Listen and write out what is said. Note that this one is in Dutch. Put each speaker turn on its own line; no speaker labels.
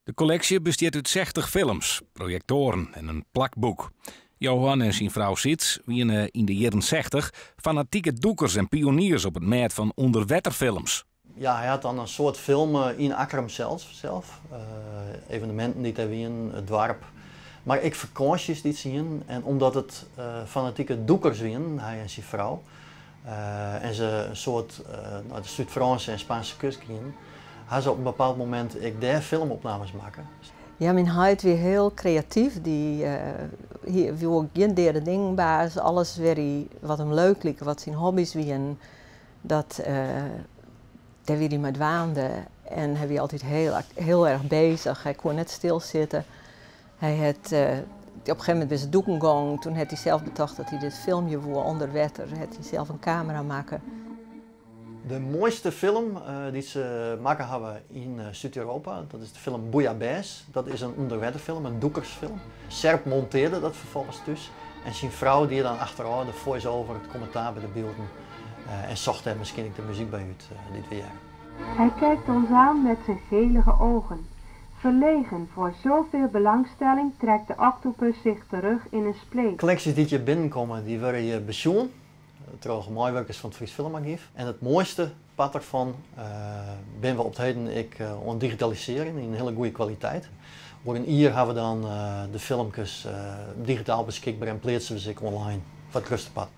De collectie bestaat uit 60 films, projectoren en een plakboek. Johan en zijn vrouw Sits waren in de jaren 60 fanatieke doekers en pioniers op het merk van onderwaterfilms.
Ja, hij had dan een soort film in Akkerum zelf. Evenementen die daar waren, het dorp. Maar ik vakanties die zien en omdat het fanatieke doekers waren, hij en zijn vrouw, en ze een soort de Zuid-Franse en Spaanse kust gingen, hadden ze op een bepaald moment ik daar filmopnames maken.
Ja, mijn huid weer heel creatief. Die wil geen derde dingen baas. Alles weer wat hem leuk leek, wat zijn hobby's waren. Dat daar weer hij met waande. En hij was altijd heel erg bezig. Hij kon net stilzitten. Hij had op een gegeven moment bij zijn doeken gegaan. Toen had hij zelf bedacht dat hij dit filmpje voor onder water. Had hij zelf een camera maken.
De mooiste film die ze maken hebben in Zuid-Europa, dat is de film Bouillabaisse. Dat is een onderwaterfilm, een doekersfilm. Serp monteerde dat vervolgens dus. En zijn vrouw die dan achteraan de voice-over, het commentaar bij de beelden. En zocht hem misschien de muziek bij uit dit weer.
Hij kijkt ons aan met zijn gelige ogen. Verlegen voor zoveel belangstelling trekt de octopus zich terug in een spleet.
Collecties die hier binnenkomen, die worden je bezoen. Trouwens, mooiwerkers van het Fries Filmarchief. En het mooiste pad ervan ben we op het heden aan digitaliseren in een hele goede kwaliteit. Voor een jaar hebben we dan de filmpjes digitaal beschikbaar en plaatsen we ze online voor het rustenpad.